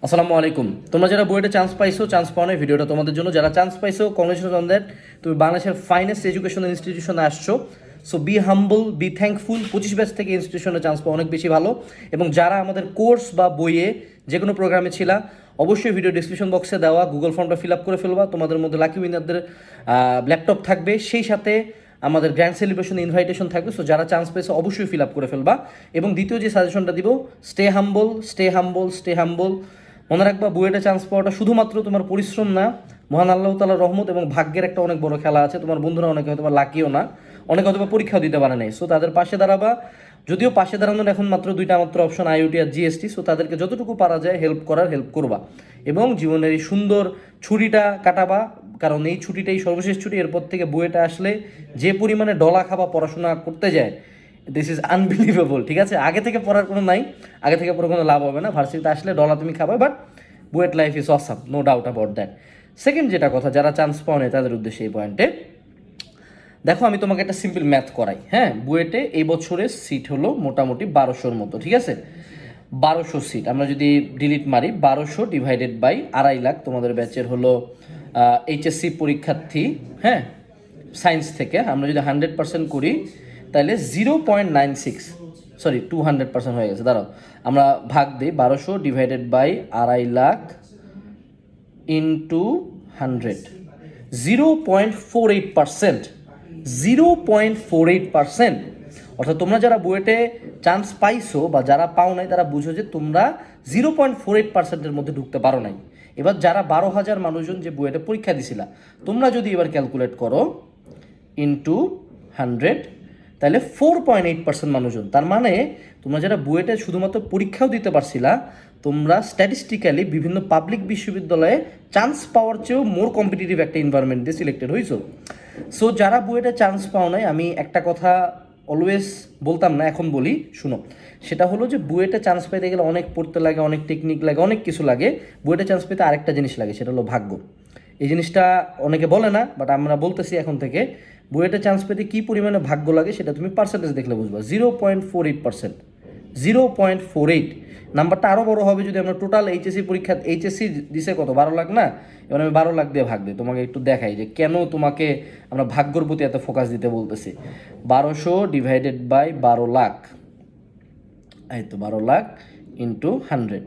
আসসালামু আলাইকুম। তোমরা যারা বুয়েটে চান্স পাইছো, চান্স পাও না, ভিডিওটা তোমাদের জন্য। যারা চান্স পাইছো, কংগ্রেচুলেশন অন দ্যাট। তুমি বাংলাদেশের ফাইনেস্ট এডুকেশনাল ইনস্টিটিউশনে আসছো। So be humble, be thankful. 25 batch থেকে ইনস্টিটিউশনে চান্স পাওয়া অনেক বেশি ভালো। এবং যারা আমাদের কোর্স বা বইয়ে যে কোনো প্রোগ্রামে ছিলা, অবশ্যই ভিডিও ডিসক্রিপশন বক্সে দেওয়া গুগল ফর্মটা ফিল আপ করে ফেলবা। তোমাদের মধ্যে লাকি উইনারদের ল্যাপটপ থাকবে, সেই সাথে আমাদের গ্র্যান্ড সেলিব্রেশন ইনভাইটেশন থাকবে। সো যারা চান্স পেয়েছে অবশ্যই ফিল আপ করে ফেলবা। এবং দ্বিতীয় যে সাজেশনটা দিব, stay humble, stay humble, stay humble. মনে রাখবা, বুয়েটে চান্স পাওয়াটা শুধুমাত্র তোমার পরিশ্রম না, মহান আল্লাহ তাআলার রহমত এবং ভাগ্যের একটা অনেক বড় খেলা আছে। তোমার বন্ধুরা অনেকে হয়তো লাকিও না, অনেকে হয়তো পরীক্ষাও দিতে পারে নাই। সো তাদের পাশে দাঁড়াবা। যদিও পাশে দাঁড়ানোর এখন মাত্র দুইটা মাত্র অপশন, আইওটি আর জিএসটি। সো তাদেরকে যতটুকু পারা যায় হেল্প করবা এবং জীবনের এই সুন্দর ছুটিটা কাটাবা। কারণ এই ছুটিটাই সর্বশেষ ছুটি। এরপর থেকে বুয়েটে আসলে যে পরিমাণে ডলা খাবা পড়াশোনা করতে যায়, দিস ইজ আনবিলিভেবল। ঠিক আছে, আগে থেকে পড়ার কোনো নাই, আগে থেকে পড়ার কোনো লাভ হবে না। ভার্সিটিতে আসলে ডলা তুমি খাবে, but BUET life is awesome, no doubt about that. Second যেটা কথা, যারা চান্স পাও না তাদের উদ্দেশ্যে এই পয়েন্টে দেখো, আমি তোমাকে একটা সিম্পল ম্যাথ করাই। হ্যাঁ, বুয়েটে এই বছরের সিট হলো মোটামুটি 1200-র মতো। ঠিক আছে, 1200 সিট আমরা যদি ডিলিট মারি, 1200 ডিভাইডেড বাই 2.5 লাখ তোমাদের ব্যাচের হলো এইচএসসি পরীক্ষার্থী। হ্যাঁ, সায়েন্স থেকে আমরা যদি 100% করি, তাহলে 0.96, সরি 200% হয়ে গেছে। দাঁড়াও, আমরা ভাগ দিই, 1200 ডিভাইডেড বাই 2.5 লাখ ইন্টু 100, 0.48%। 0.48%। অর্থাৎ তোমরা যারা বুয়েটে চান্স পাইছো বা যারা পাও নাই, তারা বুঝো যে তোমরা 0.48%-এর মধ্যে ঢুকতে পারো নাই। এবার যারা 12,000 মানুষজন যে বুয়েটে পরীক্ষা দিছিলা, তোমরা যদি এবার ক্যালকুলেট করো ইন্টু 100, তাহলে 4.8% মানুষজন। তার মানে তোমরা যারা বুয়েটে শুধুমাত্র পরীক্ষাও দিতে পারছিলা, তোমরা স্ট্যাটিস্টিক্যালি বিভিন্ন পাবলিক বিশ্ববিদ্যালয়ে চান্স পাওয়ার চেয়েও মোর কম্পিটিটিভ একটা এনভায়রনমেন্ট দিয়ে সিলেক্টেড হয়েছো। সো যারা বুয়েটে চান্স পাও নাই, আমি একটা কথা অলওয়েজ বলতাম না, এখন বলি, শুনো। সেটা হলো যে বুয়েটে চান্স পেতে গেলে অনেক পড়তে লাগে, অনেক টেকনিক লাগে, অনেক কিছু লাগে। বুয়েটে চান্স পেতে আরেকটা জিনিস লাগে, সেটা হলো ভাগ্য। এই জিনিসটা অনেকে বলে না, বাট আমরা বলতেছি এখন থেকে। বুয়েটে চান্স পেতে কী পরিমাণে ভাগ্য লাগে সেটা তুমি পার্সেন্টেজ দেখলে বুঝবা। 0.48%, 0.48। নাম্বারটা আরও বড় হবে যদি আমরা টোটাল এইচএসসি পরীক্ষা, এইচএসসি দিছে কত, 12 লাখ না? এবার আমি 12 লাখ দিয়ে ভাগ দিই, তোমাকে একটু দেখাই যে কেন তোমাকে আমরা ভাগ্যর প্রতি এত ফোকাস দিতে বলতেছি। 1200 ডিভাইডেড বাই 12 লাখ, এই তো 12 লাখ ইন্টু 100,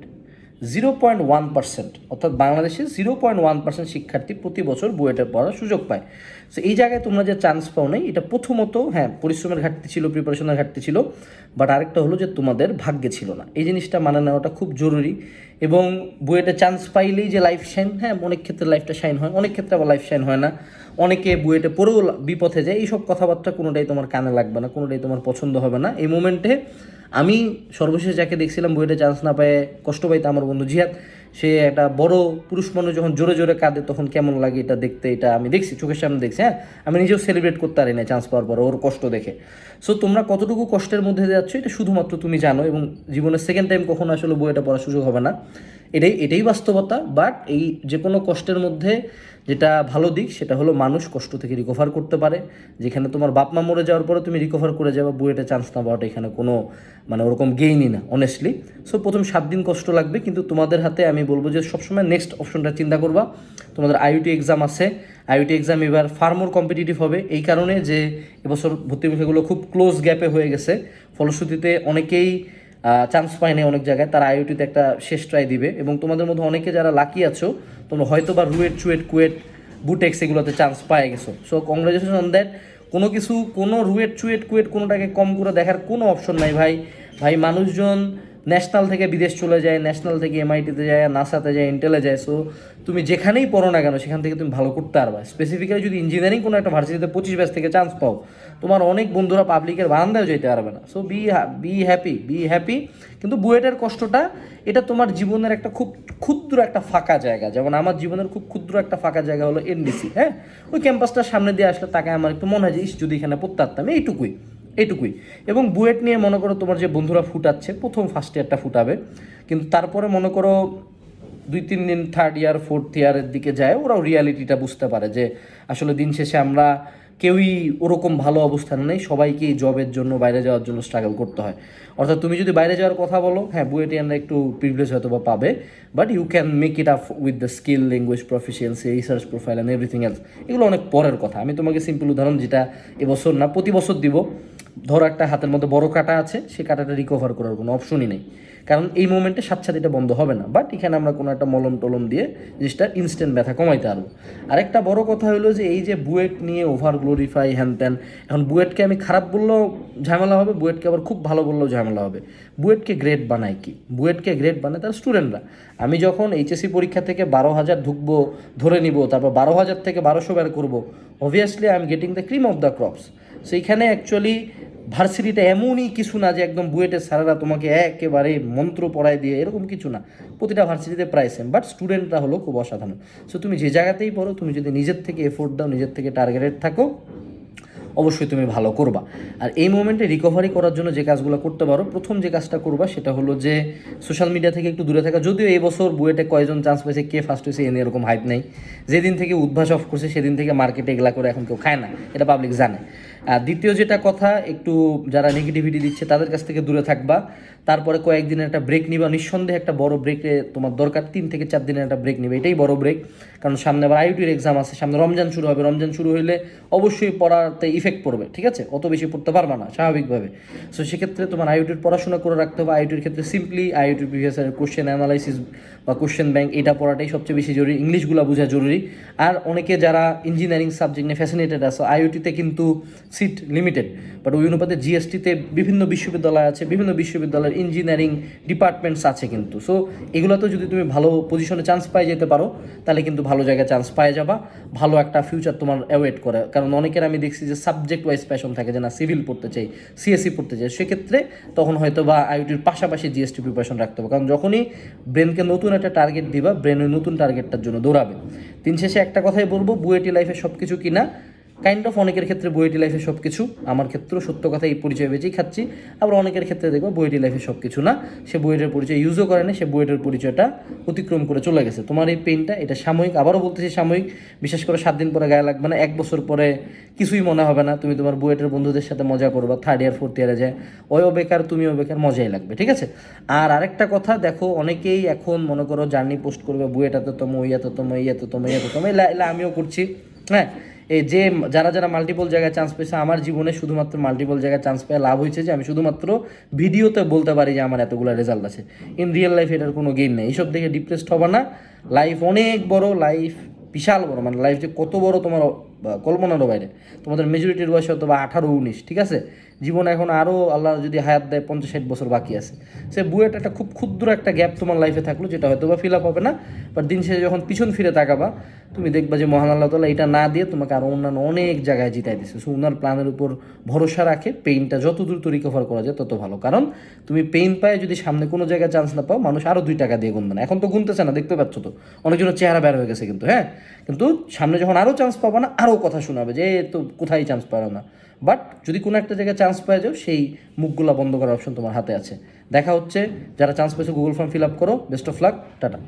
0.1%। অর্থাৎ বাংলাদেশে 0.1% শিক্ষার্থী প্রতি বছর বুয়েটে পড়ার সুযোগ পায়। সো এই জায়গায় তোমরা যে চান্স পাও নাই, এটা প্রথমত হ্যাঁ পরিশ্রমের ঘাটতি ছিল, প্রিপারেশনের ঘাটতি ছিল, বাট আরেকটা হলো যে তোমাদের ভাগ্যে ছিল না। এই জিনিসটা মানে নেওয়াটা খুব জরুরি। এবং বুয়েটে চান্স পাইলেই যে লাইফ শাইন, হ্যাঁ অনেক ক্ষেত্রে লাইফটা শাইন হয়, অনেক ক্ষেত্রে আবার লাইফ শাইন হয় না। অনেকে বুয়েটে পড়েও বিপথে যায়। এইসব কথাবার্তা কোনোটাই তোমার কানে লাগবে না, কোনোটাই তোমার পছন্দ হবে না। এই মোমেন্টে আমি সর্বশেষ যাকে দেখছিলাম বুয়েটে চান্স না পায় কষ্ট পাইতে, আমার বন্ধু জিহাদ। সে একটা বড় পুরুষ মানুষ যখন জোরে জোরে কাঁদে তখন কেমন লাগে এটা দেখতে, এটা আমি দেখছি, চোখের সামনে দেখছি। হ্যাঁ, আমি নিজেও সেলিব্রেট করতে পারি না চান্স পাওয়ার পর ওর কষ্ট দেখে। সো তোমরা কতটুকু কষ্টের মধ্যে যাচ্ছ এটা শুধুমাত্র তুমি জানো, এবং জীবনের সেকেন্ড টাইম কখনো আসলে বইটা পড়ার সুযোগ হবে না। এটাই বাস্তবতা। বাট এই যে কোনো কষ্টের মধ্যে যেটা ভালো দিক সেটা হলো মানুষ কষ্ট থেকে রিকভার করতে পারে। যেখানে তোমার বাপ মা মরে যাওয়ার পরে তুমি রিকভার করে যাবে, বুয়েটে চান্স না পাওয়াটা এখানে কোনো মানে ওরকম গেইনই না, অনেস্টলি। সো প্রথম 7 দিন কষ্ট লাগবে, কিন্তু তোমাদের হাতে আমি বলবো যে সবসময় নেক্সট অপশনটা চিন্তা করবা। তোমাদের আইইউটি এক্সাম আছে, আইইউটি এক্সাম এবার ফার মোর কম্পিটিটিভ হবে, এই কারণে যে এবছর ভর্তি পরীক্ষাগুলো খুব ক্লোজ গ্যাপে হয়ে গেছে। ফলশ্রুতিতে অনেকেই চান্স পায়নি অনেক জায়গায়, তারা আইইউটিতে একটা শেষ ট্রাই দিবে। এবং তোমাদের মধ্যে অনেকে যারা লাকি আছো, তোমরা হয়তো বা রুয়েট, চুয়েট, কুয়েট, বুটেক্স এগুলোতে চান্স পায়ে গেছো। So congratulation on that. কোনো রুয়েট, চুয়েট, কুয়েট কোনোটাকে কম করে দেখার কোনো অপশন নাই ভাই। মানুষজন ন্যাশনাল থেকে বিদেশ চলে যায়, ন্যাশনাল থেকে এমআইটিতে যায়, নাসাতে যায়, ইন্টেলে যায়। সো তুমি যেখানেই পড়ো না কেন সেখান থেকে তুমি ভালো করতে পারবা। স্পেসিফিক্যালি যদি ইঞ্জিনিয়ারিং কোনো একটা ভার্সিটিতে 25 ব্যাচ থেকে চান্স পাও, তোমার অনেক বন্ধুরা পাবলিকের বারান্দায় যেতে পারবে না। So be happy. কিন্তু বুয়েটের কষ্টটা, এটা তোমার জীবনের একটা খুব ক্ষুদ্র একটা ফাঁকা জায়গা। যেমন আমার জীবনের খুব ক্ষুদ্র একটা ফাঁকা জায়গা হলো এনডিসি। হ্যাঁ, ওই ক্যাম্পাসটার সামনে দিয়ে আসলে তাকে আমার একটু মনে হয় যে যদি এখানে পড়তে পারতাম, এইটুকুই। এবং বুয়েট নিয়ে মনে করো তোমার যে বন্ধুরা ফুটাচ্ছে, প্রথম ফার্স্ট ইয়ারটা ফুটাবে, কিন্তু তারপরে মনে করো 2-3 দিন থার্ড ইয়ার, ফোর্থ ইয়ারের দিকে যায়, ওরাও রিয়ালিটিটা বুঝতে পারে যে আসলে দিন শেষে আমরা কেউই ওরকম ভালো অবস্থানে নেই, সবাইকেই জবের জন্য বাইরে যাওয়ার জন্য স্ট্রাগল করতে হয়। অর্থাৎ তুমি যদি বাইরে যাওয়ার কথা বলো, হ্যাঁ বুয়েটিয়ানরা একটু প্রিভিলেজ হয়তো বা পাবে, but you can make it up with the skill, language proficiency, research profile and everything else. এগুলো অনেক পরের কথা। আমি তোমাকে সিম্পল উদাহরণ, যেটা এবছর না প্রতি বছর দিব, ধরো একটা হাতের মধ্যে বড় কাটা আছে, সেই কাটাটা রিকভার করার কোনো অপশনই নেই, কারণ এই মোমেন্টে সাথে বন্ধ হবে না। বাট এখানে আমরা কোনো একটা মলম টলম দিয়ে জিনিসটা ইনস্ট্যান্ট ব্যথা কমাইতে পারবো। আরেকটা বড় কথা হলো যে এই যে বুয়েট নিয়ে ওভার গ্লোরিফাই হ্যান ত্যান, এখন বুয়েটকে আমি খারাপ বললেও ঝামেলা হবে, বুয়েটকে আবার খুব ভালো বললেও ঝামেলা হবে। বুয়েটকে গ্রেড বানায় কি? বুয়েটকে গ্রেড বানায় তার স্টুডেন্টরা। আমি যখন এইচএসসি পরীক্ষা থেকে 12,000 ঢুকবো ধরে নিব, তারপর 12,000 থেকে 1200 বের করবো, obviously I am getting the cream of the crops. So এইখানে অ্যাকচুয়ালি ভার্সিটিটা এমনই কিছু না যে একদম বুয়েটের স্যারেরা তোমাকে একেবারে মন্ত্র পড়ায় দিয়ে, এরকম কিছু না। প্রতিটা ভার্সিটিতে প্রায় সেম, বাট স্টুডেন্টরা হলো খুব অসাধারণ। সো তুমি যে জায়গাতেই পড়ো, তুমি যদি নিজের থেকে এফোর্ট দাও, নিজের থেকে টার্গেটেড থাকো, অবশ্যই তুমি ভালো করবা। আর এই মোমেন্টে রিকভারি করার জন্য যে কাজগুলো করতে পারো, প্রথম যে কাজটা করবা সেটা হলো যে সোশ্যাল মিডিয়া থেকে একটু দূরে থাকা। যদিও এই বছর বুয়েটে কয়জন চান্স পেয়েছে, কে ফার্স্ট হয়েছে, এনে এরকম হাইপ নেই। যেদিন থেকে উদ্ভাস অফ করছে সেদিন থেকে মার্কেটে এগুলা করে এখন কেউ খায় না, এটা পাবলিক জানে। আর দ্বিতীয় যেটা কথা, একটু যারা নেগেটিভিটি দিচ্ছে তাদের কাছ থেকে দূরে থাকবা। তারপরে কয়েকদিনের একটা ব্রেক নিবা, নিঃসন্দেহে একটা বড় ব্রেকে তোমার দরকার, 3 থেকে 4 দিনের একটা ব্রেক নিবে, এটাই বড় ব্রেক। কারণ সামনে আবার আইইউটির এক্সাম আছে, সামনে রমজান শুরু হবে, রমজান শুরু হলে অবশ্যই পড়াতে ইফেক্ট পড়বে, ঠিক আছে? অত বেশি পড়তে পারবা না স্বাভাবিকভাবে। সো সেক্ষেত্রে তোমার আইইউটির পড়াশোনা করে রাখতে হবে। আইইউটির ক্ষেত্রে সিম্পলি আইইউটির প্রিভিয়াস ইয়ারের কোশ্চেন অ্যানালাইসিস বা কোশ্চেন ব্যাংক, এটা পড়াটাই সবচেয়ে বেশি জরুরি, ইংলিশগুলো বোঝা জরুরি। আর অনেকে যারা ইঞ্জিনিয়ারিং সাবজেক্ট নিয়ে ফ্যাসিনেটেড আছে, আইইউটিতে কিন্তু সিট লিমিটেড, বাট ওই অনুপাতে জিএসটিতে বিভিন্ন বিশ্ববিদ্যালয় আছে, বিভিন্ন বিশ্ববিদ্যালয়ের ইঞ্জিনিয়ারিং ডিপার্টমেন্টস আছে কিন্তু। সো এগুলোতে যদি তুমি ভালো পজিশনে চান্স পাই যেতে পারো, তাহলে কিন্তু ভালো জায়গায় চান্স পাই যাবা, ভালো একটা ফিউচার তোমার অ্যাওয়েট করে। কারণ অনেকের আমি দেখছি যে সাবজেক্ট ওয়াইজ প্যাশন থাকে, যে না সিভিল পড়তে চাই, সিএসসি পড়তে চাই, সেক্ষেত্রে তখন হয়তো বা আইইউটির পাশাপাশি জিএসটি প্রিপারেশন রাখতে হবে। কারণ যখনই ব্রেনকে নতুন একটা টার্গেট দিবা, ব্রেন ওই নতুন টার্গেটটার জন্য দৌড়াবে। দিন শেষে একটা কথাই বলবো, বুয়েটি লাইফে সব কিছু কিনা কাইন্ড অফ, অনেকের ক্ষেত্রে বুয়েটি লাইফে সব কিছু, আমার ক্ষেত্রেও সত্য কথা এই পরিচয় বেঁচেই খাচ্ছি। আবার অনেকের ক্ষেত্রে দেখবো বুয়েটি লাইফে সব কিছু না, সে বুয়েটের পরিচয় ইউজও করে না, সে বুয়েটের পরিচয়টা অতিক্রম করে চলে গেছে। তোমার এই পেইনটা, এটা সাময়িক, আবারও বলতেছি সাময়িক। বিশেষ করে 7 দিন পরে গায়ে লাগবে না, 1 বছর পরে কিছুই মনে হবে না। তুমি তোমার বুয়েটের বন্ধুদের সাথে মজা করবা, 3rd ইয়ার 4th ইয়ারে যায়, ওইও বেকার তুমিও বেকার, মজাই লাগবে, ঠিক আছে? আর আরেকটা কথা দেখো, অনেকেই এখন মনে করো জার্নি পোস্ট করবে, বুয়েট এততম, ওই এততম, এই এততম, এই এততম, এলা আমিও করছি, হ্যাঁ। এই যে যারা যারা মাল্টিপল জায়গায় চান্স পেয়েছে, আমার জীবনে শুধুমাত্র মাল্টিপল জায়গায় চান্স পেয়ে লাভ হয়েছে যে আমি শুধুমাত্র ভিডিওতে বলতে পারি যে আমার এতগুলো রেজাল্ট আছে। ইন রিয়েল লাইফ এটার কোনো গেম নেই। এইসব দেখে ডিপ্রেসড হবে না। লাইফ অনেক বড়, লাইফ বিশাল বড়, মানে লাইফ যে কত বড় তোমার কল্পনারও বাইরে। তোমাদের মেজরিটির বয়স হয়তো বা 18-19, ঠিক আছে? জীবন এখন আরও আল্লাহ যদি হায়াত দেয় 50-60 বছর বাকি আছে। সে বুয়েট একটা খুব ক্ষুদ্র একটা গ্যাপ তোমার লাইফে থাকলো, যেটা হয়তো বা ফিল আপ হবে না, বাট দিন শেষে যখন পিছন ফিরে তাকাবা, তুমি দেখবা যে মহান আল্লাহ তাআলা এটা না দিয়ে তোমাকে আরও অন্যান্য অনেক জায়গায় জিতাই দিচ্ছে। সো ওনার প্ল্যানের উপর ভরসা রাখে, পেইনটা যত দ্রুত রিকভার করা যায় তত ভালো। কারণ তুমি পেইন পায় যদি সামনে কোনো জায়গায় চান্স না পাও, মানুষ আরও 2 টাকা দিয়ে গুনবে না। এখন তো গুনতেছে না, দেখতে পাচ্ছ তো অনেকজনের চেহারা বের হয়ে গেছে কিন্তু, হ্যাঁ। কিন্তু সামনে যখন আরও চান্স পাবো না, আরও কথা শোনাবে যে তো কোথায় চান্স পারো না। বাট যদি কোনো একটা জায়গায় চান্স পাওয়া যাও, সেই মুখগুলো বন্ধ করার অপশন তোমার হাতে আছে। দেখা হচ্ছে, যারা চান্স পেয়েছে গুগল ফর্ম ফিল আপ করো। Best of luck, tata.